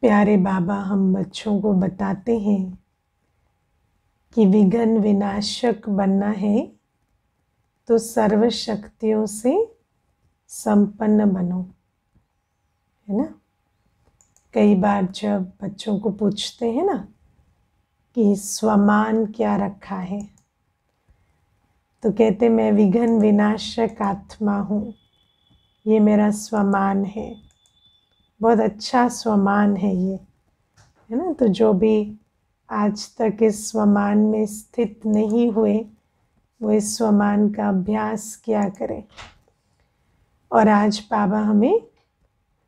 प्यारे बाबा हम बच्चों को बताते हैं कि विघ्न विनाशक बनना है तो सर्व शक्तियों से संपन्न बनो, है ना। कई बार जब बच्चों को पूछते हैं ना कि स्वमान क्या रखा है, तो कहते मैं विघ्न विनाशक आत्मा हूँ, ये मेरा स्वमान है, बहुत अच्छा स्वमान है ये, है ना। तो जो भी आज तक इस स्वमान में स्थित नहीं हुए वो इस स्वमान का अभ्यास किया करें। और आज बाबा हमें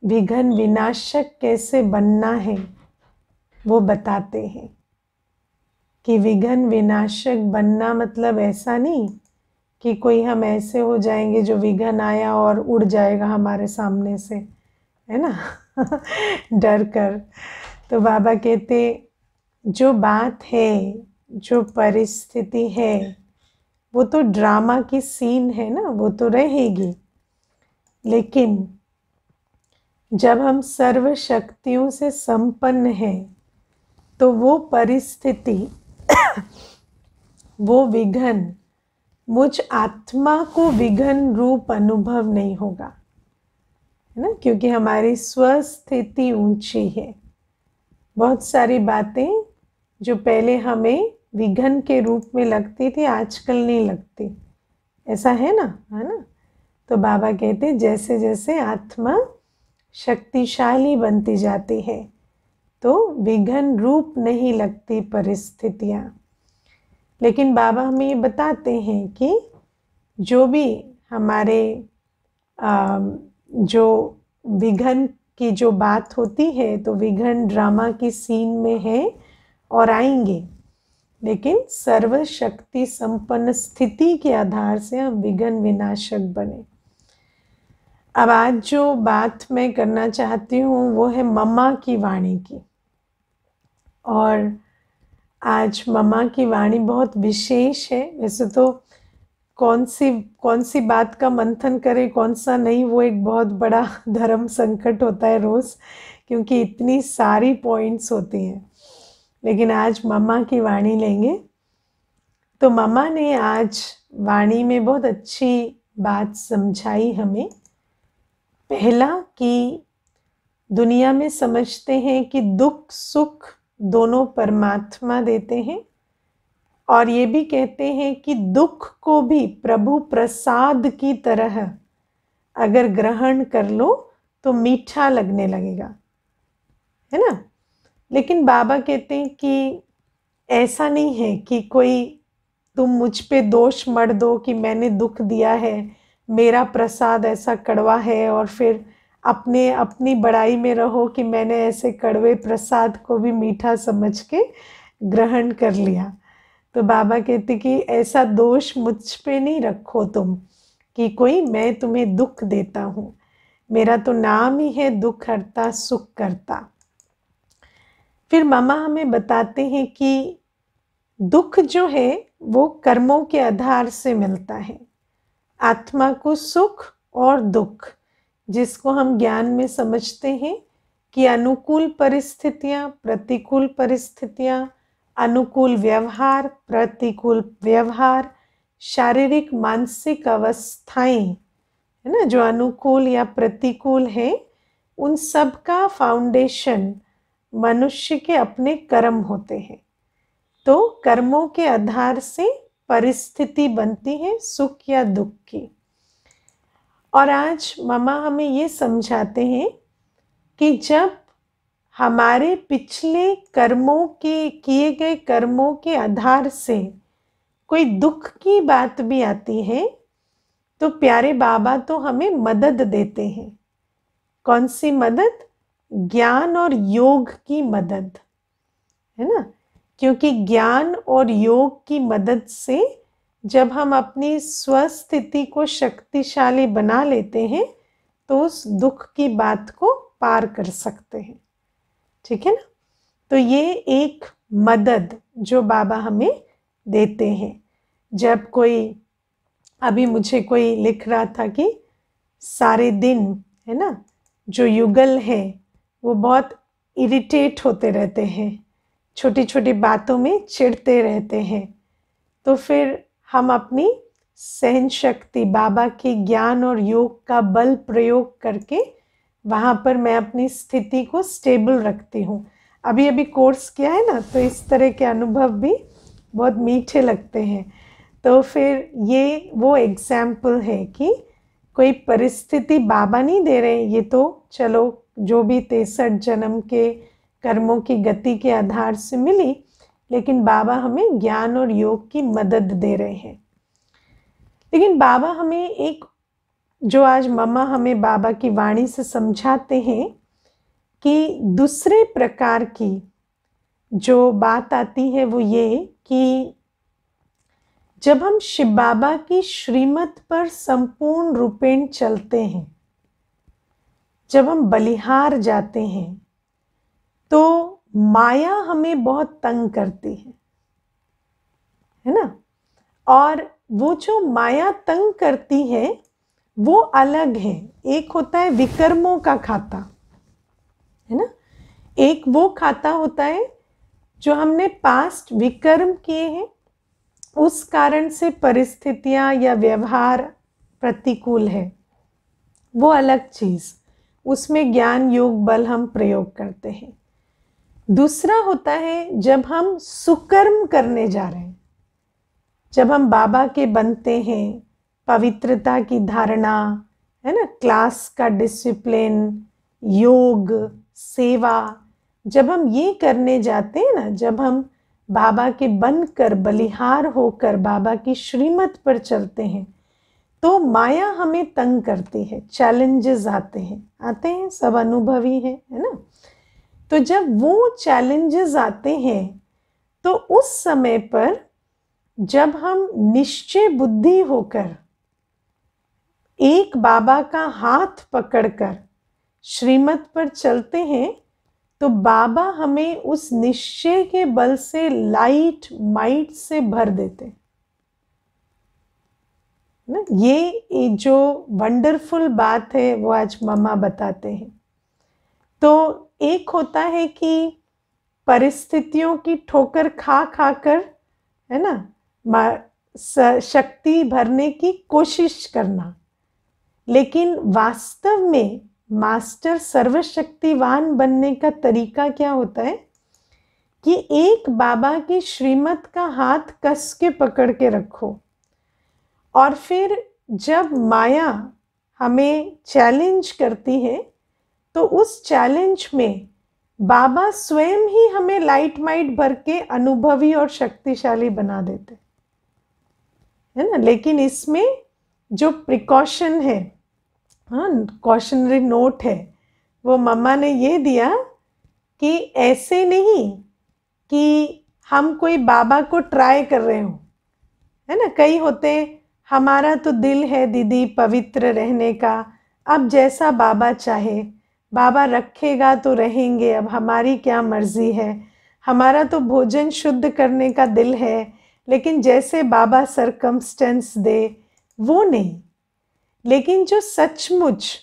विघ्न विनाशक कैसे बनना है वो बताते हैं कि विघ्न विनाशक बनना मतलब ऐसा नहीं कि कोई हम ऐसे हो जाएंगे जो विघ्न आया और उड़ जाएगा हमारे सामने से, है ना डर कर। तो बाबा कहते जो बात है, जो परिस्थिति है, वो तो ड्रामा की सीन है ना, वो तो रहेगी, लेकिन जब हम सर्व शक्तियों से संपन्न हैं तो वो परिस्थिति वो विघ्न मुझ आत्मा को विघ्न रूप अनुभव नहीं होगा, है ना, क्योंकि हमारी स्वस्थिति ऊंची है। बहुत सारी बातें जो पहले हमें विघ्न के रूप में लगती थी आजकल नहीं लगती, ऐसा है ना, है ना। तो बाबा कहते जैसे जैसे आत्मा शक्तिशाली बनती जाती है तो विघ्न रूप नहीं लगती परिस्थितियाँ। लेकिन बाबा हमें ये बताते हैं कि जो भी हमारे जो विघ्न की जो बात होती है तो विघ्न ड्रामा की सीन में है और आएंगे, लेकिन सर्व शक्ति संपन्न स्थिति के आधार से हम विघ्न विनाशक बने। अब आज जो बात मैं करना चाहती हूँ वो है मम्मा की वाणी की। और आज मम्मा की वाणी बहुत विशेष है। वैसे तो कौन सी बात का मंथन करें कौन सा नहीं, वो एक बहुत बड़ा धर्म संकट होता है रोज़, क्योंकि इतनी सारी पॉइंट्स होती हैं। लेकिन आज मम्मा की वाणी लेंगे। तो मम्मा ने आज वाणी में बहुत अच्छी बात समझाई हमें। पहला कि दुनिया में समझते हैं कि दुख सुख दोनों परमात्मा देते हैं, और ये भी कहते हैं कि दुख को भी प्रभु प्रसाद की तरह अगर ग्रहण कर लो तो मीठा लगने लगेगा, है ना। लेकिन बाबा कहते हैं कि ऐसा नहीं है कि कोई तुम मुझ पे दोष मत दो कि मैंने दुख दिया है, मेरा प्रसाद ऐसा कड़वा है, और फिर अपनी बड़ाई में रहो कि मैंने ऐसे कड़वे प्रसाद को भी मीठा समझ के ग्रहण कर लिया। तो बाबा कहते कि ऐसा दोष मुझ पे नहीं रखो तुम कि कोई मैं तुम्हें दुख देता हूँ, मेरा तो नाम ही है दुख हरता सुख करता। फिर मामा हमें बताते हैं कि दुख जो है वो कर्मों के आधार से मिलता है। आत्मा को सुख और दुख, जिसको हम ज्ञान में समझते हैं कि अनुकूल परिस्थितियाँ, प्रतिकूल परिस्थितियाँ, अनुकूल व्यवहार, प्रतिकूल व्यवहार, शारीरिक मानसिक अवस्थाएं, है ना, जो अनुकूल या प्रतिकूल है, उन सब का फाउंडेशन मनुष्य के अपने कर्म होते हैं। तो कर्मों के आधार से परिस्थिति बनती है सुख या दुख की। और आज मामा हमें ये समझाते हैं कि जब हमारे पिछले कर्मों के किए गए कर्मों के आधार से कोई दुख की बात भी आती है तो प्यारे बाबा तो हमें मदद देते हैं। कौन सी मदद? ज्ञान और योग की मदद, है ना। क्योंकि ज्ञान और योग की मदद से जब हम अपनी स्वस्थिति को शक्तिशाली बना लेते हैं तो उस दुख की बात को पार कर सकते हैं, ठीक है ना। तो ये एक मदद जो बाबा हमें देते हैं। जब कोई, अभी मुझे कोई लिख रहा था कि सारे दिन, है ना, जो युगल है वो बहुत इरिटेट होते रहते हैं, छोटी छोटी बातों में चिढ़ते रहते हैं, तो फिर हम अपनी सहन शक्ति, बाबा के ज्ञान और योग का बल प्रयोग करके वहाँ पर मैं अपनी स्थिति को स्टेबल रखती हूँ। अभी अभी कोर्स किया है ना, तो इस तरह के अनुभव भी बहुत मीठे लगते हैं। तो फिर ये वो एग्जाम्पल है कि कोई परिस्थिति बाबा नहीं दे रहे, ये तो चलो जो भी 63 जन्म के कर्मों की गति के आधार से मिली, लेकिन बाबा हमें ज्ञान और योग की मदद दे रहे हैं। लेकिन बाबा हमें एक, जो आज मम्मा हमें बाबा की वाणी से समझाते हैं कि दूसरे प्रकार की जो बात आती है वो ये कि जब हम शिव बाबा की श्रीमत पर संपूर्ण रूपेण चलते हैं, जब हम बलिहार जाते हैं, तो माया हमें बहुत तंग करती है ना। और वो जो माया तंग करती है वो अलग है। एक होता है विकर्मों का खाता, है ना, एक वो खाता होता है जो हमने पास्ट विकर्म किए हैं, उस कारण से परिस्थितियां या व्यवहार प्रतिकूल है, वो अलग चीज, उसमें ज्ञान योग बल हम प्रयोग करते हैं। दूसरा होता है जब हम सुकर्म करने जा रहे हैं, जब हम बाबा के बनते हैं, पवित्रता की धारणा, है ना, क्लास का डिसिप्लिन, योग, सेवा, जब हम ये करने जाते हैं ना, जब हम बाबा के बनकर बलिहार होकर बाबा की श्रीमत पर चलते हैं, तो माया हमें तंग करती है, चैलेंजेस आते हैं, सब अनुभवी है ना। तो जब वो चैलेंजेस आते हैं, तो उस समय पर जब हम निश्चय बुद्धि होकर एक बाबा का हाथ पकड़कर श्रीमत पर चलते हैं, तो बाबा हमें उस निश्चय के बल से लाइट माइट से भर देते हैं ना। ये जो वंडरफुल बात है वो आज मम्मा बताते हैं। तो एक होता है कि परिस्थितियों की ठोकर खा खा कर, है ना, शक्ति भरने की कोशिश करना, लेकिन वास्तव में मास्टर सर्वशक्तिवान बनने का तरीका क्या होता है कि एक बाबा की श्रीमत का हाथ कस के पकड़ के रखो, और फिर जब माया हमें चैलेंज करती है, तो उस चैलेंज में बाबा स्वयं ही हमें लाइट माइट भर के अनुभवी और शक्तिशाली बना देते, है ना। लेकिन इसमें जो प्रिकॉशन है, हाँ, कॉशनरी नोट है, वो मम्मा ने ये दिया कि ऐसे नहीं कि हम कोई बाबा को ट्राई कर रहे हो, है ना। कई होते हैं, हमारा तो दिल है दीदी पवित्र रहने का, अब जैसा बाबा चाहे, बाबा रखेगा तो रहेंगे, अब हमारी क्या मर्जी है, हमारा तो भोजन शुद्ध करने का दिल है, लेकिन जैसे बाबा सरकमस्टेंस दे वो नहीं। लेकिन जो सचमुच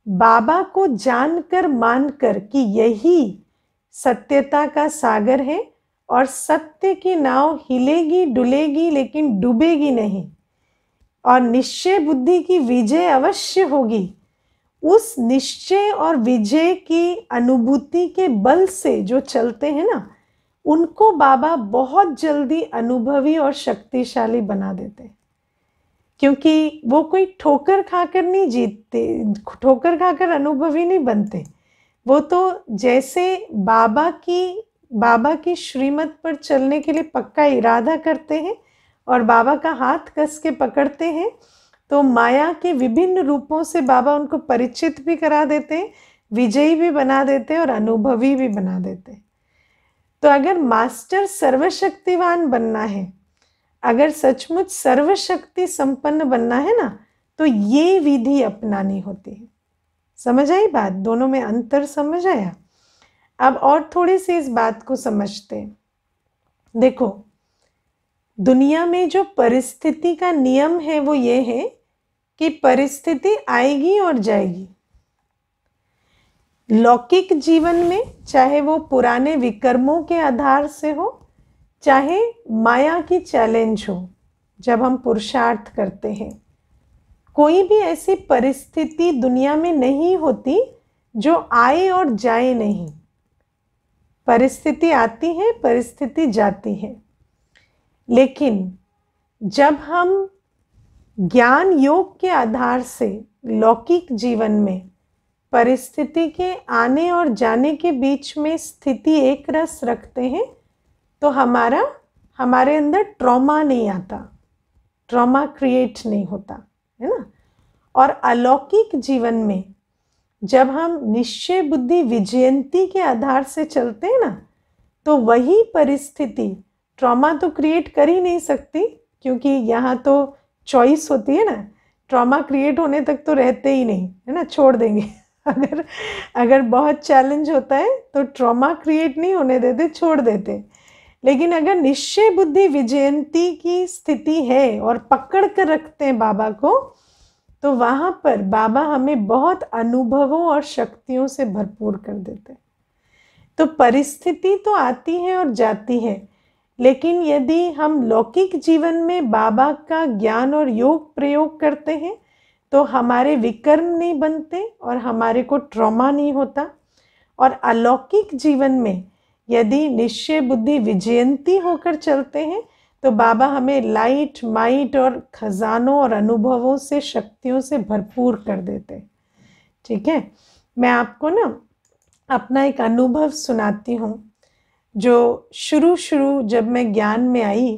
बाबा को जानकर मानकर कि यही सत्यता का सागर है और सत्य की नाव हिलेगी डुलेगी लेकिन डूबेगी नहीं, और निश्चय बुद्धि की विजय अवश्य होगी, उस निश्चय और विजय की अनुभूति के बल से जो चलते हैं ना, उनको बाबा बहुत जल्दी अनुभवी और शक्तिशाली बना देते हैं। क्योंकि वो कोई ठोकर खाकर नहीं जीतते, ठोकर खाकर अनुभवी नहीं बनते, वो तो जैसे बाबा की श्रीमत पर चलने के लिए पक्का इरादा करते हैं और बाबा का हाथ कस के पकड़ते हैं, तो माया के विभिन्न रूपों से बाबा उनको परिचित भी करा देते हैं, विजयी भी बना देते हैं और अनुभवी भी बना देते हैं। तो अगर मास्टर सर्वशक्तिवान बनना है, अगर सचमुच सर्वशक्ति संपन्न बनना है ना, तो ये विधि अपनानी होती है। समझ आई बात? दोनों में अंतर समझ आया? अब और थोड़ी सी इस बात को समझते हैं। देखो, दुनिया में जो परिस्थिति का नियम है वो ये है कि परिस्थिति आएगी और जाएगी, लौकिक जीवन में, चाहे वो पुराने विकर्मों के आधार से हो, चाहे माया की चैलेंज हो, जब हम पुरुषार्थ करते हैं, कोई भी ऐसी परिस्थिति दुनिया में नहीं होती जो आए और जाए नहीं। परिस्थिति आती है, परिस्थिति जाती है, लेकिन जब हम ज्ञान योग के आधार से लौकिक जीवन में परिस्थिति के आने और जाने के बीच में स्थिति एक रस रखते हैं, तो हमारे अंदर ट्रॉमा नहीं आता, ट्रॉमा क्रिएट नहीं होता, है ना। और अलौकिक जीवन में जब हम निश्चय बुद्धि विजयंती के आधार से चलते हैं ना, तो वही परिस्थिति ट्रॉमा तो क्रिएट कर ही नहीं सकती, क्योंकि यहाँ तो चॉइस होती है ना। ट्रॉमा क्रिएट होने तक तो रहते ही नहीं, है ना, छोड़ देंगे। अगर बहुत चैलेंज होता है तो ट्रॉमा क्रिएट नहीं होने देते, छोड़ देते। लेकिन अगर निश्चय बुद्धि विजयंती की स्थिति है और पकड़ कर रखते हैं बाबा को, तो वहाँ पर बाबा हमें बहुत अनुभवों और शक्तियों से भरपूर कर देते हैं। तो परिस्थिति तो आती है और जाती है, लेकिन यदि हम लौकिक जीवन में बाबा का ज्ञान और योग प्रयोग करते हैं तो हमारे विकर्म नहीं बनते और हमारे को ट्रॉमा नहीं होता। और अलौकिक जीवन में यदि निश्चय बुद्धि विजयंती होकर चलते हैं तो बाबा हमें लाइट, माइट और खजानों और अनुभवों से, शक्तियों से भरपूर कर देते हैं। ठीक है, मैं आपको ना अपना एक अनुभव सुनाती हूँ, जो शुरू जब मैं ज्ञान में आई,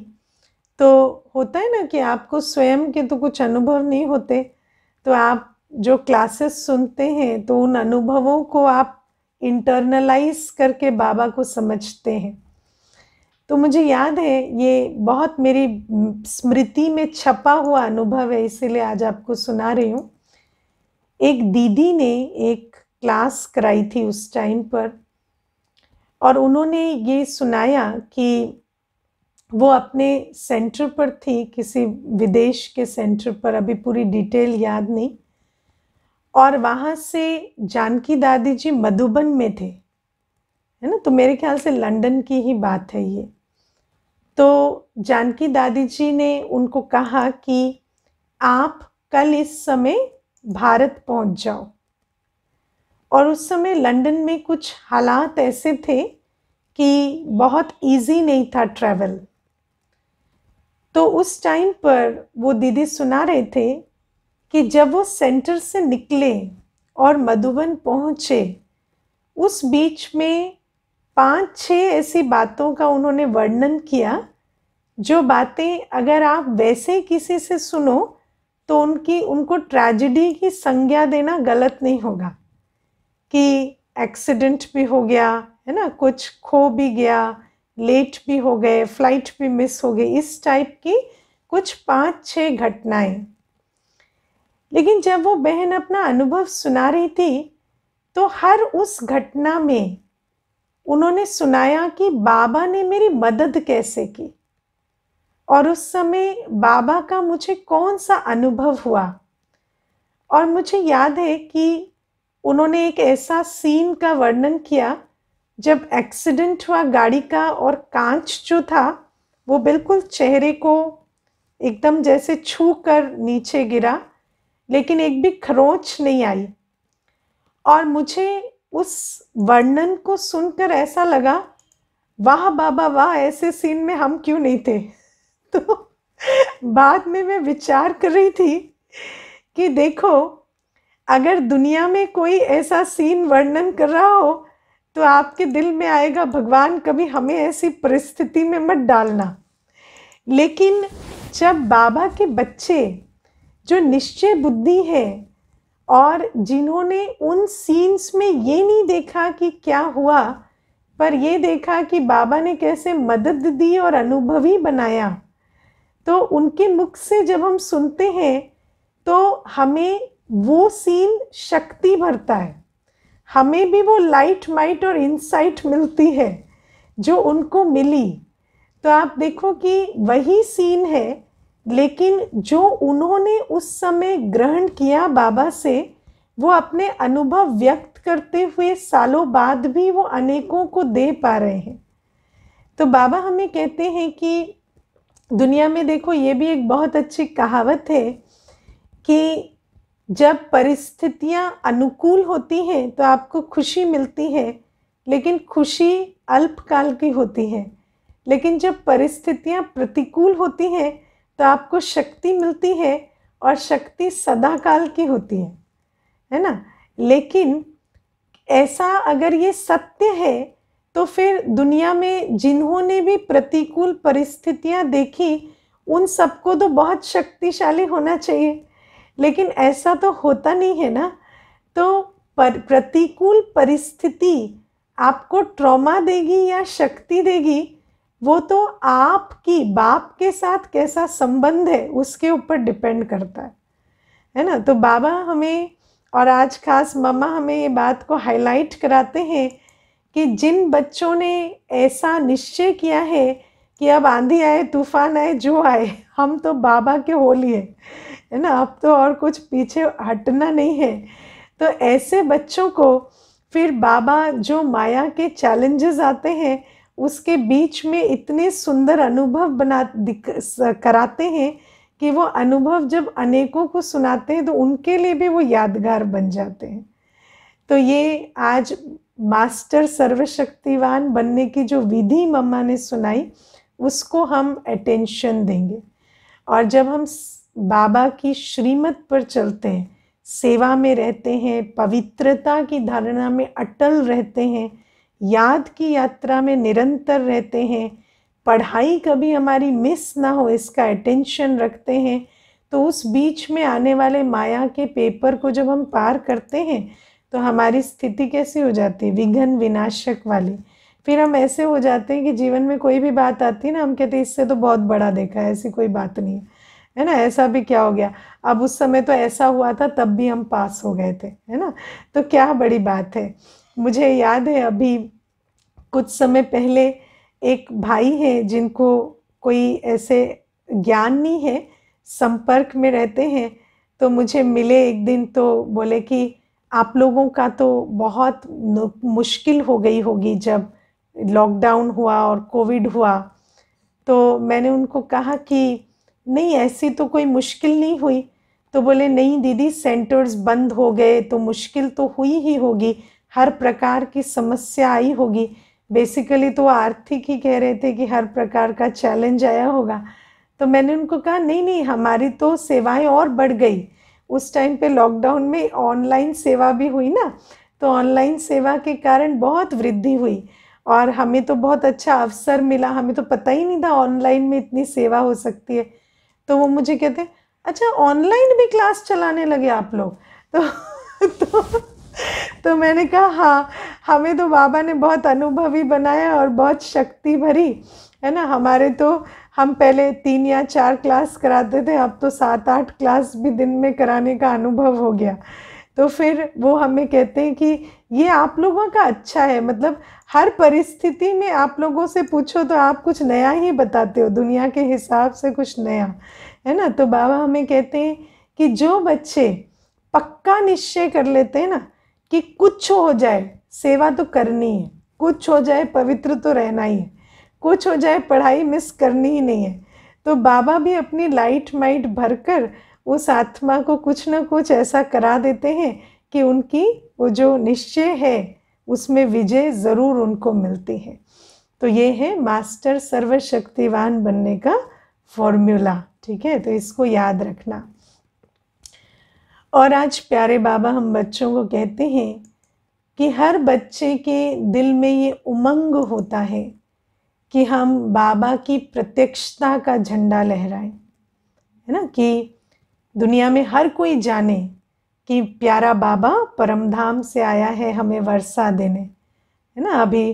तो होता है ना कि आपको स्वयं के तो कुछ अनुभव नहीं होते, तो आप जो क्लासेस सुनते हैं तो उन अनुभवों को आप इंटरनलाइज करके बाबा को समझते हैं। तो मुझे याद है, ये बहुत मेरी स्मृति में छपा हुआ अनुभव है, इसीलिए आज आपको सुना रही हूँ। एक दीदी ने एक क्लास कराई थी उस टाइम पर, और उन्होंने ये सुनाया कि वो अपने सेंटर पर थी, किसी विदेश के सेंटर पर, अभी पूरी डिटेल याद नहीं, और वहाँ से जानकी दादी जी मधुबन में थे, है ना। तो मेरे ख्याल से लंदन की ही बात है ये। तो जानकी दादी जी ने उनको कहा कि आप कल इस समय भारत पहुँच जाओ। और उस समय लंदन में कुछ हालात ऐसे थे कि बहुत इजी नहीं था ट्रैवल। तो उस टाइम पर वो दीदी सुना रहे थे कि जब वो सेंटर से निकले और मधुबन पहुँचे, उस बीच में 5-6 ऐसी बातों का उन्होंने वर्णन किया, जो बातें अगर आप वैसे किसी से सुनो तो उनको ट्रेजेडी की संज्ञा देना गलत नहीं होगा, कि एक्सीडेंट भी हो गया, है ना, कुछ खो भी गया, लेट भी हो गए, फ्लाइट भी मिस हो गई, इस टाइप की कुछ 5-6 घटनाएं। लेकिन जब वो बहन अपना अनुभव सुना रही थी तो हर उस घटना में उन्होंने सुनाया कि बाबा ने मेरी मदद कैसे की, और उस समय बाबा का मुझे कौन सा अनुभव हुआ। और मुझे याद है कि उन्होंने एक ऐसा सीन का वर्णन किया जब एक्सीडेंट हुआ गाड़ी का, और कांच जो था वो बिल्कुल चेहरे को एकदम जैसे छू कर नीचे गिरा, लेकिन एक भी खरोंच नहीं आई। और मुझे उस वर्णन को सुनकर ऐसा लगा, वाह बाबा वाह, ऐसे सीन में हम क्यों नहीं थे। तो बाद में मैं विचार कर रही थी कि देखो, अगर दुनिया में कोई ऐसा सीन वर्णन कर रहा हो तो आपके दिल में आएगा, भगवान कभी हमें ऐसी परिस्थिति में मत डालना। लेकिन जब बाबा के बच्चे जो निश्चय बुद्धि है और जिन्होंने उन सीन्स में ये नहीं देखा कि क्या हुआ, पर ये देखा कि बाबा ने कैसे मदद दी और अनुभवी बनाया, तो उनके मुख से जब हम सुनते हैं तो हमें वो सीन शक्ति भरता है, हमें भी वो लाइट, माइट और इंसाइट मिलती है जो उनको मिली। तो आप देखो कि वही सीन है, लेकिन जो उन्होंने उस समय ग्रहण किया बाबा से, वो अपने अनुभव व्यक्त करते हुए सालों बाद भी वो अनेकों को दे पा रहे हैं। तो बाबा हमें कहते हैं कि दुनिया में देखो, ये भी एक बहुत अच्छी कहावत है कि जब परिस्थितियां अनुकूल होती हैं तो आपको खुशी मिलती है, लेकिन खुशी अल्पकाल की होती है। लेकिन जब परिस्थितियां प्रतिकूल होती हैं तो आपको शक्ति मिलती है, और शक्ति सदा काल की होती है ना। लेकिन ऐसा अगर ये सत्य है तो फिर दुनिया में जिन्होंने भी प्रतिकूल परिस्थितियां देखी उन सबको तो बहुत शक्तिशाली होना चाहिए, लेकिन ऐसा तो होता नहीं है ना। तो प्रतिकूल परिस्थिति आपको ट्रॉमा देगी या शक्ति देगी, वो तो आपकी बाप के साथ कैसा संबंध है उसके ऊपर डिपेंड करता है ना। तो बाबा हमें, और आज खास मम्मा हमें ये बात को हाईलाइट कराते हैं कि जिन बच्चों ने ऐसा निश्चय किया है कि अब आंधी आए तूफान आए जो आए हम तो बाबा के हो लिए, है ना, अब तो और कुछ पीछे हटना नहीं है। तो ऐसे बच्चों को फिर बाबा जो माया के चैलेंजेस आते हैं उसके बीच में इतने सुंदर अनुभव कराते हैं कि वो अनुभव जब अनेकों को सुनाते हैं तो उनके लिए भी वो यादगार बन जाते हैं। तो ये आज मास्टर सर्वशक्तिवान बनने की जो विधि मम्मा ने सुनाई उसको हम अटेंशन देंगे, और जब हम बाबा की श्रीमत पर चलते हैं, सेवा में रहते हैं, पवित्रता की धारणा में अटल रहते हैं, याद की यात्रा में निरंतर रहते हैं, पढ़ाई कभी हमारी मिस ना हो इसका अटेंशन रखते हैं, तो उस बीच में आने वाले माया के पेपर को जब हम पार करते हैं तो हमारी स्थिति कैसी हो जाती है, विघ्न विनाशक वाली। फिर हम ऐसे हो जाते हैं कि जीवन में कोई भी बात आती है ना, हम कहते हैं इससे तो बहुत बड़ा देखा है, ऐसी कोई बात नहीं है ना, ऐसा भी क्या हो गया, अब उस समय तो ऐसा हुआ था तब भी हम पास हो गए थे, है ना, तो क्या बड़ी बात है। मुझे याद है अभी कुछ समय पहले एक भाई है जिनको कोई ऐसे ज्ञान नहीं है, संपर्क में रहते हैं, तो मुझे मिले एक दिन, तो बोले कि आप लोगों का तो बहुत मुश्किल हो गई होगी जब लॉकडाउन हुआ और कोविड हुआ। तो मैंने उनको कहा कि नहीं ऐसी तो कोई मुश्किल नहीं हुई। तो बोले नहीं दीदी, सेंटर्स बंद हो गए तो मुश्किल तो हुई ही होगी, हर प्रकार की समस्या आई होगी। बेसिकली तो आर्थिक ही कह रहे थे कि हर प्रकार का चैलेंज आया होगा। तो मैंने उनको कहा नहीं नहीं, हमारी तो सेवाएं और बढ़ गई। उस टाइम पे लॉकडाउन में ऑनलाइन सेवा भी हुई ना, तो ऑनलाइन सेवा के कारण बहुत वृद्धि हुई और हमें तो बहुत अच्छा अवसर मिला, हमें तो पता ही नहीं था ऑनलाइन में इतनी सेवा हो सकती है। तो वो मुझे कहते अच्छा ऑनलाइन भी क्लास चलाने लगे आप लोग। तो मैंने कहा हाँ, हमें तो बाबा ने बहुत अनुभवी बनाया और बहुत शक्ति भरी, है ना। हमारे तो हम पहले 3 या 4 क्लास कराते थे, अब तो 7-8 क्लास भी दिन में कराने का अनुभव हो गया। तो फिर वो हमें कहते हैं कि ये आप लोगों का अच्छा है, मतलब हर परिस्थिति में आप लोगों से पूछो तो आप कुछ नया ही बताते हो, दुनिया के हिसाब से कुछ नया, है ना। तो बाबा हमें कहते हैं कि जो बच्चे पक्का निश्चय कर लेते हैं ना कि कुछ हो जाए सेवा तो करनी है, कुछ हो जाए पवित्र तो रहना ही है, कुछ हो जाए पढ़ाई मिस करनी ही नहीं है, तो बाबा भी अपनी लाइट माइट भरकर उस आत्मा को कुछ ना कुछ ऐसा करा देते हैं कि उनकी वो जो निश्चय है उसमें विजय ज़रूर उनको मिलती है। तो ये है मास्टर सर्वशक्तिवान बनने का फॉर्मूला, ठीक है, तो इसको याद रखना। और आज प्यारे बाबा हम बच्चों को कहते हैं कि हर बच्चे के दिल में ये उमंग होता है कि हम बाबा की प्रत्यक्षता का झंडा लहराएं, है ना, कि दुनिया में हर कोई जाने कि प्यारा बाबा परमधाम से आया है हमें वर्षा देने, है ना। अभी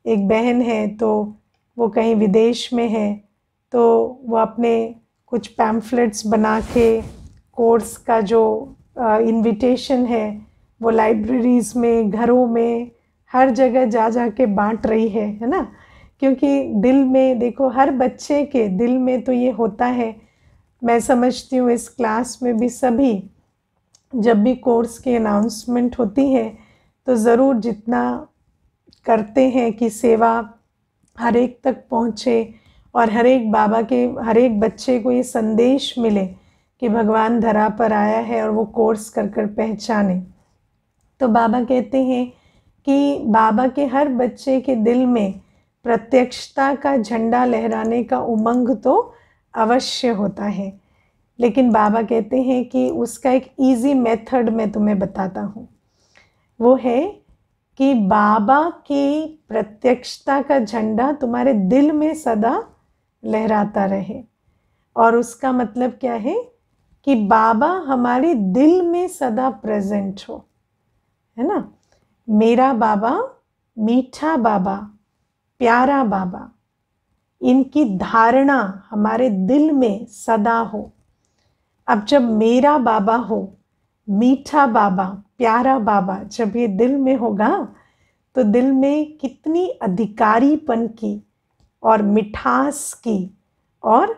एक बहन है तो वो कहीं विदेश में है, तो वो अपने कुछ पैम्फलेट्स बना के कोर्स का जो इनविटेशन है वो लाइब्रेरीज़ में, घरों में, हर जगह जा जा के बांट रही है ना। क्योंकि दिल में देखो, हर बच्चे के दिल में तो ये होता है। मैं समझती हूँ इस क्लास में भी सभी जब भी कोर्स की अनाउंसमेंट होती है तो ज़रूर जितना करते हैं कि सेवा हर एक तक पहुँचे और हर एक बाबा के हर एक बच्चे को ये संदेश मिले कि भगवान धरा पर आया है और वो कोर्स कर कर पहचाने। तो बाबा कहते हैं कि बाबा के हर बच्चे के दिल में प्रत्यक्षता का झंडा लहराने का उमंग तो अवश्य होता है, लेकिन बाबा कहते हैं कि उसका एक इजी मेथड मैं तुम्हें बताता हूँ। वो है कि बाबा की प्रत्यक्षता का झंडा तुम्हारे दिल में सदा लहराता रहे। और उसका मतलब क्या है कि बाबा हमारे दिल में सदा प्रेजेंट हो, है ना। मेरा बाबा, मीठा बाबा, प्यारा बाबा, इनकी धारणा हमारे दिल में सदा हो। अब जब मेरा बाबा हो, मीठा बाबा, प्यारा बाबा जब ये दिल में होगा तो दिल में कितनी अधिकारीपन की और मिठास की और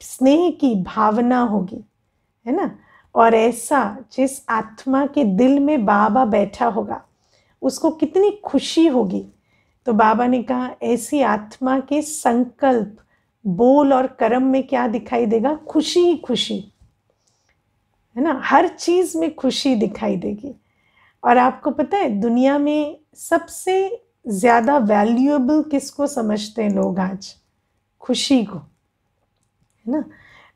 स्नेह की भावना होगी, है ना। और ऐसा जिस आत्मा के दिल में बाबा बैठा होगा उसको कितनी खुशी होगी। तो बाबा ने कहा ऐसी आत्मा के संकल्प, बोल और कर्म में क्या दिखाई देगा? खुशी ही खुशी, है ना। हर चीज में खुशी दिखाई देगी। और आपको पता है दुनिया में सबसे ज्यादा वैल्यूएबल किसको समझते हैं लोग आज? खुशी को, है ना।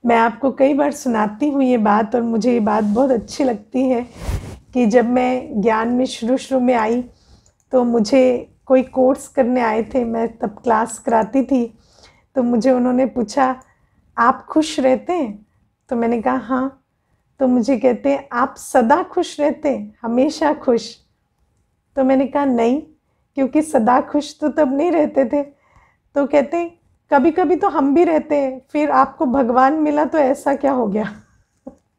मैं आपको कई बार सुनाती हूँ ये बात और मुझे ये बात बहुत अच्छी लगती है कि जब मैं ज्ञान में शुरू में आई तो मुझे कोई कोर्स करने आए थे, मैं तब क्लास कराती थी। तो मुझे उन्होंने पूछा आप खुश रहते हैं? तो मैंने कहा हाँ। तो मुझे कहते हैं आप सदा खुश रहते हैं, हमेशा खुश? तो मैंने कहा नहीं, क्योंकि सदा खुश तो तब नहीं रहते थे। तो कहते हैं कभी कभी तो हम भी रहते हैं, फिर आपको भगवान मिला तो ऐसा क्या हो गया?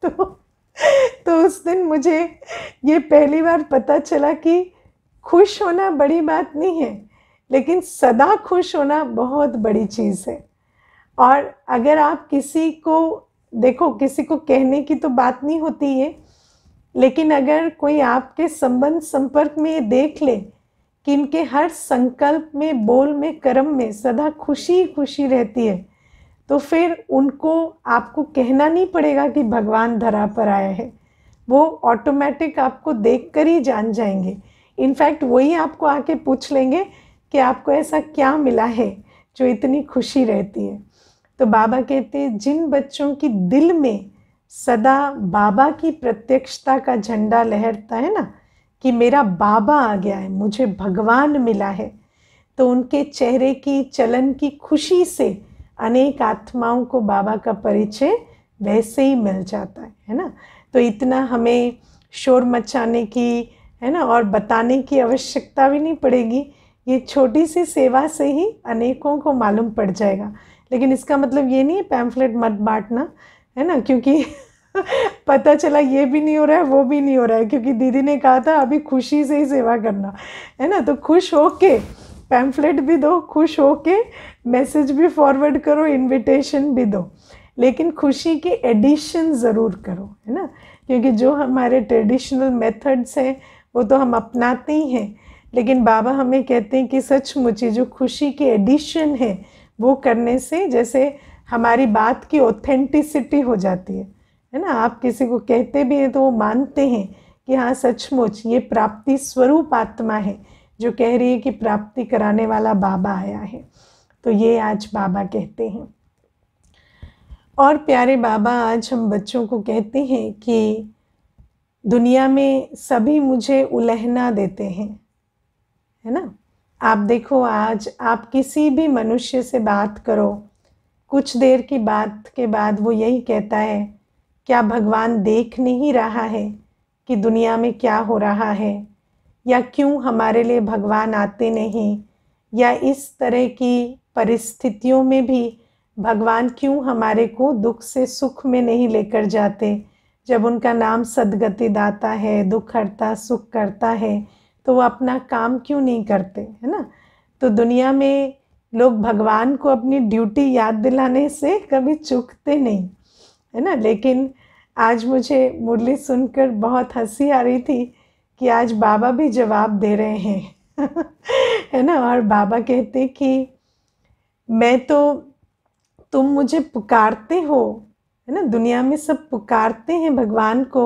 तो उस दिन मुझे ये पहली बार पता चला कि खुश होना बड़ी बात नहीं है, लेकिन सदा खुश होना बहुत बड़ी चीज़ है। और अगर आप किसी को देखो, किसी को कहने की तो बात नहीं होती है, लेकिन अगर कोई आपके संबंध संपर्क में ये देख ले कि इनके हर संकल्प में, बोल में, कर्म में सदा खुशी खुशी रहती है, तो फिर उनको आपको कहना नहीं पड़ेगा कि भगवान धरा पर आया है। वो ऑटोमेटिक आपको देखकर ही जान जाएंगे। इनफैक्ट वही आपको आके पूछ लेंगे कि आपको ऐसा क्या मिला है जो इतनी खुशी रहती है। तो बाबा कहते हैं जिन बच्चों की दिल में सदा बाबा की प्रत्यक्षता का झंडा लहरता है ना, कि मेरा बाबा आ गया है, मुझे भगवान मिला है, तो उनके चेहरे की चलन की खुशी से अनेक आत्माओं को बाबा का परिचय वैसे ही मिल जाता है ना। तो इतना हमें शोर मचाने की, है ना, और बताने की आवश्यकता भी नहीं पड़ेगी। ये छोटी सी सेवा से ही अनेकों को मालूम पड़ जाएगा। लेकिन इसका मतलब ये नहीं है पैम्फलेट मत बांटना, है ना, क्योंकि पता चला ये भी नहीं हो रहा है, वो भी नहीं हो रहा है, क्योंकि दीदी ने कहा था अभी खुशी से ही सेवा करना, है ना। तो खुश होके पैम्फलेट भी दो, खुश होके मैसेज भी फॉरवर्ड करो, इनविटेशन भी दो, लेकिन खुशी के एडिशन ज़रूर करो, है ना। क्योंकि जो हमारे ट्रेडिशनल मेथड्स हैं वो तो हम अपनाते ही हैं, लेकिन बाबा हमें कहते हैं कि सचमुच जो खुशी के एडिशन है वो करने से जैसे हमारी बात की ऑथेंटिसिटी हो जाती है ना। आप किसी को कहते भी हैं तो वो मानते हैं कि हाँ सचमुच ये प्राप्ति स्वरूप आत्मा है जो कह रही है कि प्राप्ति कराने वाला बाबा आया है। तो ये आज बाबा कहते हैं। और प्यारे बाबा आज हम बच्चों को कहते हैं कि दुनिया में सभी मुझे उलहना देते हैं, है ना। आप देखो आज आप किसी भी मनुष्य से बात करो, कुछ देर की बात के बाद वो यही कहता है क्या भगवान देख नहीं रहा है कि दुनिया में क्या हो रहा है, या क्यों हमारे लिए भगवान आते नहीं, या इस तरह की परिस्थितियों में भी भगवान क्यों हमारे को दुख से सुख में नहीं लेकर जाते। जब उनका नाम सद्गति दाता है, दुख हरता, सुख करता है, तो वो अपना काम क्यों नहीं करते, है ना। तो दुनिया में लोग भगवान को अपनी ड्यूटी याद दिलाने से कभी चूकते नहीं, है ना। लेकिन आज मुझे मुरली सुनकर बहुत हंसी आ रही थी कि आज बाबा भी जवाब दे रहे हैं है ना। और बाबा कहते कि मैं तो, तुम मुझे पुकारते हो, है ना, दुनिया में सब पुकारते हैं भगवान को,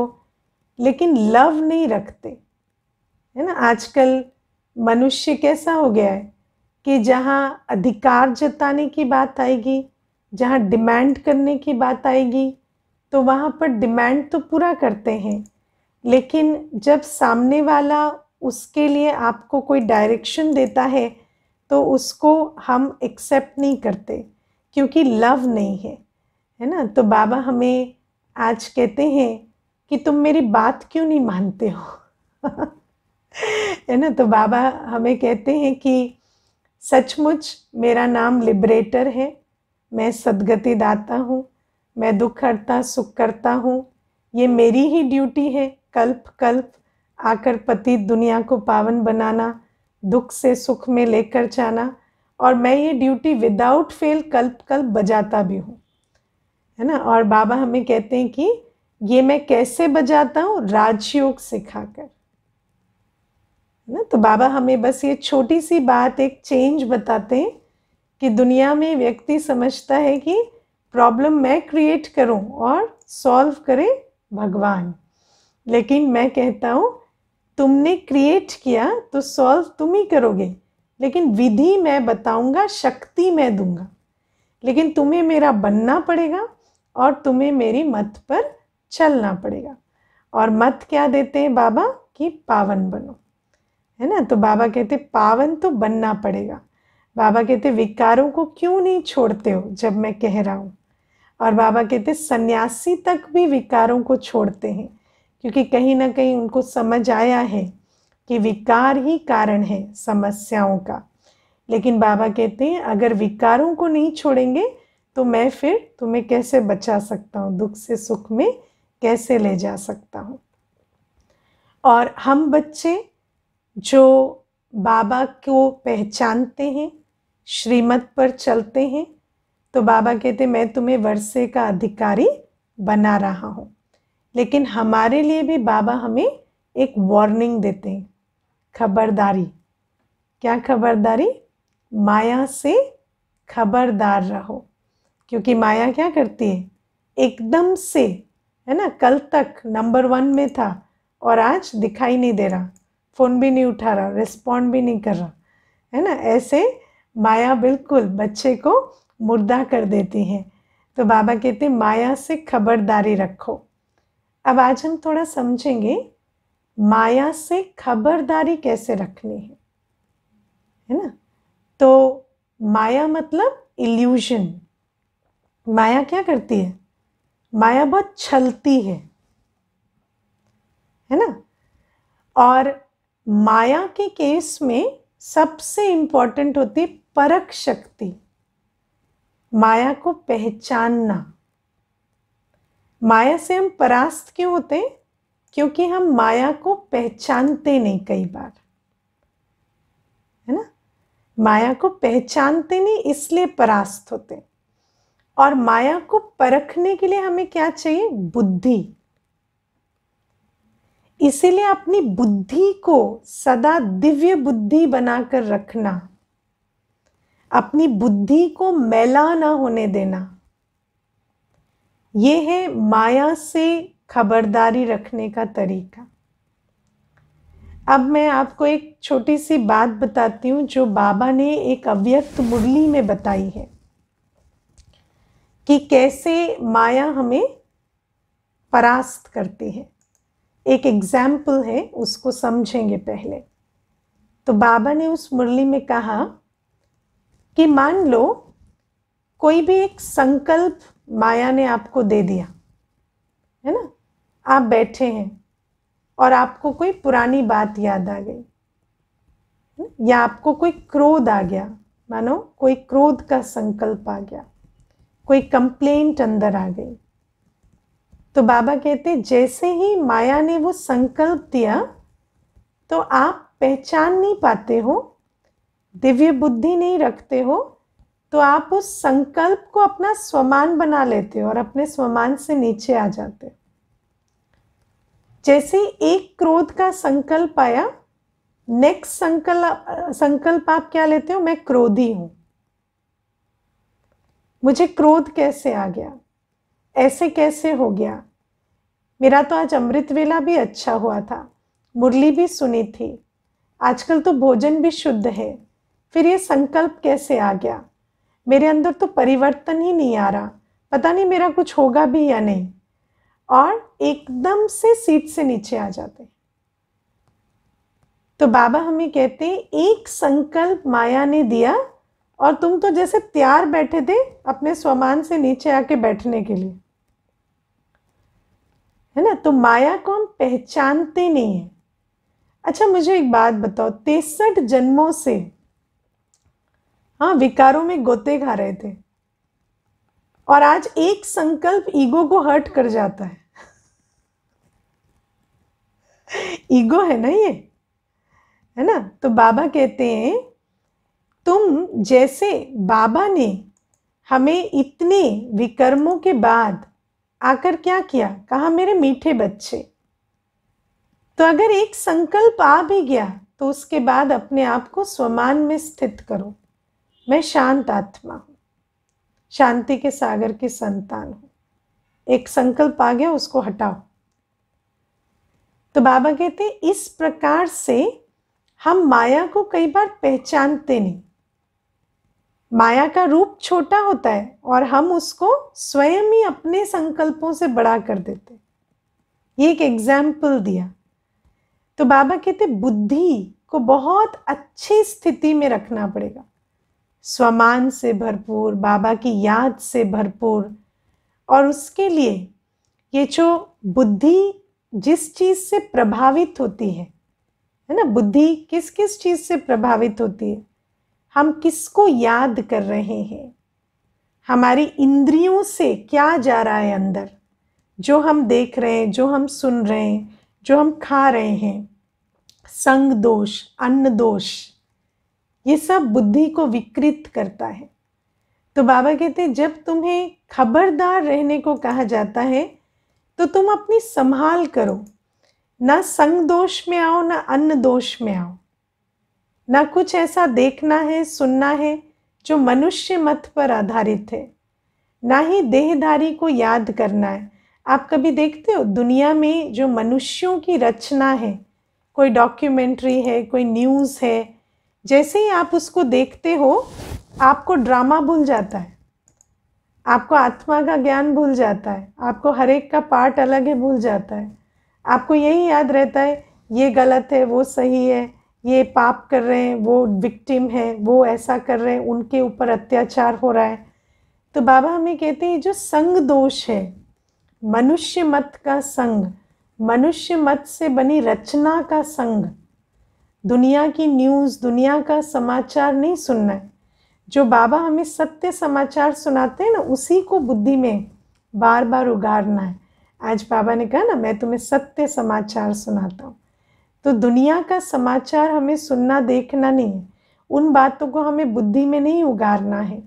लेकिन लव नहीं रखते, है ना। आजकल मनुष्य कैसा हो गया है कि जहाँ अधिकार जताने की बात आएगी, जहाँ डिमांड करने की बात आएगी, तो वहाँ पर डिमांड तो पूरा करते हैं, लेकिन जब सामने वाला उसके लिए आपको कोई डायरेक्शन देता है तो उसको हम एक्सेप्ट नहीं करते, क्योंकि लव नहीं है ना। तो बाबा हमें आज कहते हैं कि तुम मेरी बात क्यों नहीं मानते हो है ना। तो बाबा हमें कहते हैं कि सचमुच मेरा नाम लिबरेटर है, मैं सद्गति दाता हूँ, मैं दुख हरता सुख करता हूँ। ये मेरी ही ड्यूटी है कल्प कल्प आकर पतित दुनिया को पावन बनाना, दुख से सुख में लेकर जाना, और मैं ये ड्यूटी विदाउट फेल कल्प कल्प बजाता भी हूँ, है ना। और बाबा हमें कहते हैं कि ये मैं कैसे बजाता हूँ, राजयोग सिखाकर, है ना। तो बाबा हमें बस ये छोटी सी बात, एक चेंज बताते हैं कि दुनिया में व्यक्ति समझता है कि प्रॉब्लम मैं क्रिएट करूं और सॉल्व करे भगवान, लेकिन मैं कहता हूं तुमने क्रिएट किया तो सॉल्व तुम ही करोगे, लेकिन विधि मैं बताऊंगा, शक्ति मैं दूंगा, लेकिन तुम्हें मेरा बनना पड़ेगा और तुम्हें मेरी मत पर चलना पड़ेगा। और मत क्या देते हैं बाबा कि पावन बनो, है ना। तो बाबा कहते पावन तो बनना पड़ेगा। बाबा कहते विकारों को क्यों नहीं छोड़ते हो जब मैं कह रहा हूँ। और बाबा कहते सन्यासी तक भी विकारों को छोड़ते हैं, क्योंकि कहीं ना कहीं उनको समझ आया है कि विकार ही कारण है समस्याओं का। लेकिन बाबा कहते हैं अगर विकारों को नहीं छोड़ेंगे तो मैं फिर तुम्हें कैसे बचा सकता हूँ, दुख से सुख में कैसे ले जा सकता हूँ। और हम बच्चे जो बाबा को पहचानते हैं, श्रीमत पर चलते हैं, तो बाबा कहते मैं तुम्हें वर्षे का अधिकारी बना रहा हूँ। लेकिन हमारे लिए भी बाबा हमें एक वार्निंग देते हैं, खबरदारी। क्या खबरदारी? माया से खबरदार रहो, क्योंकि माया क्या करती है, एकदम से, है ना, कल तक नंबर 1 में था और आज दिखाई नहीं दे रहा, फ़ोन भी नहीं उठा रहा, रिस्पॉन्ड भी नहीं कर रहा, है ना। ऐसे माया बिल्कुल बच्चे को मुर्दा कर देती है। तो बाबा कहते हैं माया से खबरदारी रखो। अब आज हम थोड़ा समझेंगे माया से खबरदारी कैसे रखनी है ना। तो माया मतलब इल्यूजन। माया क्या करती है? माया बहुत छलती है ना। और माया के केस में सबसे इंपॉर्टेंट होती है परख शक्ति, माया को पहचानना। माया से हम परास्त क्यों होते हैं? क्योंकि हम माया को पहचानते नहीं कई बार, है ना। माया को पहचानते नहीं, इसलिए परास्त होते हैं। और माया को परखने के लिए हमें क्या चाहिए? बुद्धि। इसीलिए अपनी बुद्धि को सदा दिव्य बुद्धि बनाकर रखना, अपनी बुद्धि को मैला ना होने देना, ये है माया से खबरदारी रखने का तरीका। अब मैं आपको एक छोटी सी बात बताती हूँ जो बाबा ने एक अव्यक्त मुरली में बताई है कि कैसे माया हमें परास्त करती है। एक एग्जाम्पल है, उसको समझेंगे पहले। तो बाबा ने उस मुरली में कहा कि मान लो कोई भी एक संकल्प माया ने आपको दे दिया, है ना। आप बैठे हैं और आपको कोई पुरानी बात याद आ गई, या आपको कोई क्रोध आ गया, मानो कोई क्रोध का संकल्प आ गया, कोई कंप्लेंट अंदर आ गई। तो बाबा कहते जैसे ही माया ने वो संकल्प दिया तो आप पहचान नहीं पाते हो, दिव्य बुद्धि नहीं रखते हो, तो आप उस संकल्प को अपना स्वमान बना लेते हो और अपने स्वमान से नीचे आ जाते हो। जैसे एक क्रोध का संकल्प आया, नेक्स्ट संकल्प आप क्या लेते हो? मैं क्रोधी हूं। मुझे क्रोध कैसे आ गया, ऐसे कैसे हो गया? मेरा तो आज अमृत वेला भी अच्छा हुआ था, मुरली भी सुनी थी, आजकल तो भोजन भी शुद्ध है, फिर ये संकल्प कैसे आ गया? मेरे अंदर तो परिवर्तन ही नहीं आ रहा, पता नहीं मेरा कुछ होगा भी या नहीं। और एकदम से सीट से नीचे आ जाते। तो बाबा हमें कहते हैं, एक संकल्प माया ने दिया और तुम तो जैसे तैयार बैठे थे अपने स्वमान से नीचे आके बैठने के लिए, है ना। तो माया को हम पहचानते नहीं है। अच्छा मुझे एक बात बताओ, 63 जन्मों से हाँ विकारों में गोते खा रहे थे, और आज एक संकल्प ईगो को हर्ट कर जाता है। ईगो है ना ये, है ना। तो बाबा कहते हैं, तुम जैसे बाबा ने हमें इतने विकर्मों के बाद आकर क्या किया, कहा मेरे मीठे बच्चे। तो अगर एक संकल्प आ भी गया तो उसके बाद अपने आप को स्वमान में स्थित करो, मैं शांत आत्मा हूं, शांति के सागर की संतान हूं। एक संकल्प आ गया, उसको हटाओ। तो बाबा कहते हैं, इस प्रकार से हम माया को कई बार पहचानते नहीं। माया का रूप छोटा होता है और हम उसको स्वयं ही अपने संकल्पों से बड़ा कर देते। ये एक एग्जाम्पल दिया। तो बाबा कहते बुद्धि को बहुत अच्छी स्थिति में रखना पड़ेगा, स्वमान से भरपूर, बाबा की याद से भरपूर। और उसके लिए ये जो बुद्धि जिस चीज से प्रभावित होती है ना, बुद्धि किस किस चीज से प्रभावित होती है, हम किसको याद कर रहे हैं, हमारी इंद्रियों से क्या जा रहा है अंदर, जो हम देख रहे हैं, जो हम सुन रहे हैं, जो हम खा रहे हैं, संग दोष, अन्न दोष, ये सब बुद्धि को विकृत करता है। तो बाबा कहते हैं, जब तुम्हें खबरदार रहने को कहा जाता है तो तुम अपनी संभाल करो, ना संग दोष में आओ, ना अन्न दोष में आओ, ना कुछ ऐसा देखना है, सुनना है जो मनुष्य मत पर आधारित है, ना ही देहधारी को याद करना है। आप कभी देखते हो दुनिया में जो मनुष्यों की रचना है, कोई डॉक्यूमेंट्री है, कोई न्यूज़ है, जैसे ही आप उसको देखते हो आपको ड्रामा भूल जाता है, आपको आत्मा का ज्ञान भूल जाता है, आपको हर एक का पार्ट अलग है भूल जाता है। आपको यही याद रहता है ये गलत है, वो सही है, ये पाप कर रहे हैं, वो विक्टिम है, वो ऐसा कर रहे हैं, उनके ऊपर अत्याचार हो रहा है। तो बाबा हमें कहते हैं जो संग दोष है, मनुष्य मत का संग, मनुष्य मत से बनी रचना का संग, दुनिया की न्यूज़, दुनिया का समाचार नहीं सुनना है। जो बाबा हमें सत्य समाचार सुनाते हैं ना, उसी को बुद्धि में बार बार उगारना है। आज बाबा ने कहा ना, मैं तुम्हें सत्य समाचार सुनाता हूँ। तो दुनिया का समाचार हमें सुनना देखना नहीं है, उन बातों को हमें बुद्धि में नहीं उगारना है,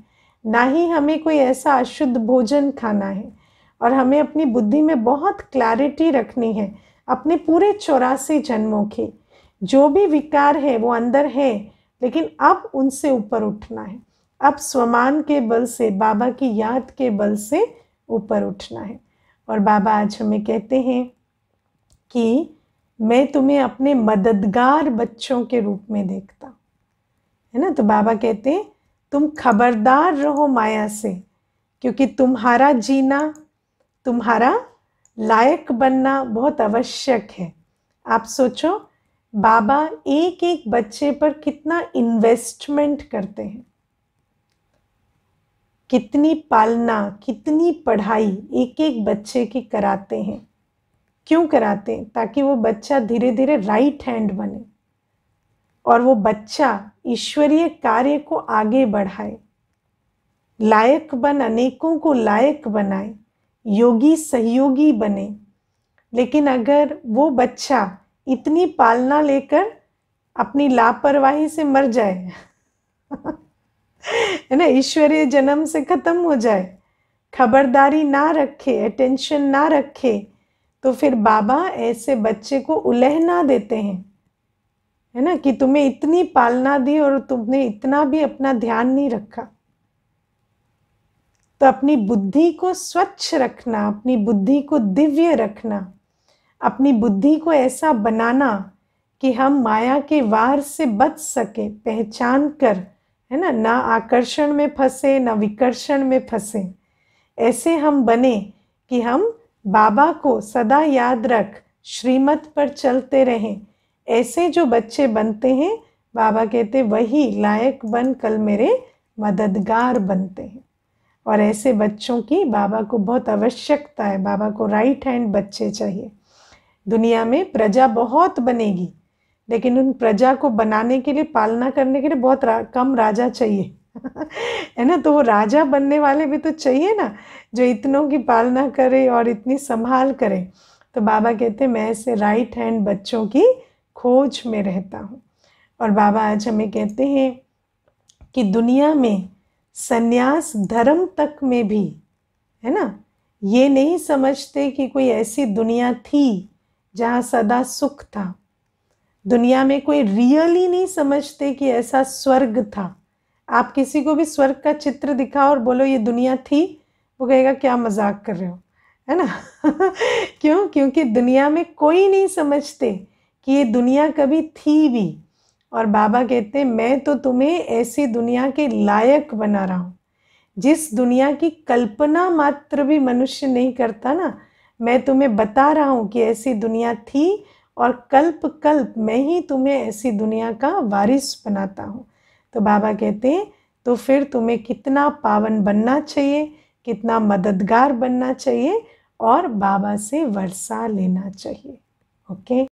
ना ही हमें कोई ऐसा अशुद्ध भोजन खाना है। और हमें अपनी बुद्धि में बहुत क्लैरिटी रखनी है अपने पूरे 84 जन्मों की। जो भी विकार है वो अंदर है, लेकिन अब उनसे ऊपर उठना है, अब स्वमान के बल से, बाबा की याद के बल से ऊपर उठना है। और बाबा आज हमें कहते हैं कि मैं तुम्हें अपने मददगार बच्चों के रूप में देखता हूँ, है ना। तो बाबा कहते हैं तुम खबरदार रहो माया से, क्योंकि तुम्हारा जीना, तुम्हारा लायक बनना बहुत आवश्यक है। आप सोचो बाबा एक एक बच्चे पर कितना इन्वेस्टमेंट करते हैं, कितनी पालना, कितनी पढ़ाई एक एक बच्चे की कराते हैं। क्यों कराते हैं? ताकि वो बच्चा धीरे धीरे राइट हैंड बने और वो बच्चा ईश्वरीय कार्य को आगे बढ़ाए, लायक बन, अनेकों को लायक बनाए, योगी सहयोगी बने। लेकिन अगर वो बच्चा इतनी पालना लेकर अपनी लापरवाही से मर जाए है ना, ईश्वरीय जन्म से खत्म हो जाए, खबरदारी ना रखे, अटेंशन ना रखे, तो फिर बाबा ऐसे बच्चे को उलहना देते हैं, है ना, कि तुम्हें इतनी पालना दी और तुमने इतना भी अपना ध्यान नहीं रखा। तो अपनी बुद्धि को स्वच्छ रखना, अपनी बुद्धि को दिव्य रखना, अपनी बुद्धि को ऐसा बनाना कि हम माया के वार से बच सके, पहचान कर, है ना, ना आकर्षण में फंसे ना विकर्षण में फंसे। ऐसे हम बने कि हम बाबा को सदा याद रख, श्रीमत पर चलते रहें। ऐसे जो बच्चे बनते हैं, बाबा कहते वही लायक बन कल मेरे मददगार बनते हैं। और ऐसे बच्चों की बाबा को बहुत आवश्यकता है। बाबा को राइट हैंड बच्चे चाहिए। दुनिया में प्रजा बहुत बनेगी, लेकिन उन प्रजा को बनाने के लिए, पालना करने के लिए बहुत कम राजा चाहिए है ना। तो वो राजा बनने वाले भी तो चाहिए ना, जो इतनों की पालना करे और इतनी संभाल करे। तो बाबा कहते हैं मैं ऐसे राइट हैंड बच्चों की खोज में रहता हूँ। और बाबा आज हमें कहते हैं कि दुनिया में सन्यास धर्म तक में भी, है ना, ये नहीं समझते कि कोई ऐसी दुनिया थी जहाँ सदा सुख था। दुनिया में कोई रियली नहीं समझते कि ऐसा स्वर्ग था। आप किसी को भी स्वर्ग का चित्र दिखाओ और बोलो ये दुनिया थी, वो कहेगा क्या मजाक कर रहे हो, है ना क्यों? क्योंकि दुनिया में कोई नहीं समझते कि ये दुनिया कभी थी भी। और बाबा कहते हैं मैं तो तुम्हें ऐसी दुनिया के लायक बना रहा हूँ जिस दुनिया की कल्पना मात्र भी मनुष्य नहीं करता ना। मैं तुम्हें बता रहा हूँ कि ऐसी दुनिया थी और कल्प कल्प मैं ही तुम्हें ऐसी दुनिया का वारिस बनाता हूँ। तो बाबा कहते हैं तो फिर तुम्हें कितना पावन बनना चाहिए, कितना मददगार बनना चाहिए और बाबा से वर्षा लेना चाहिए। ओके।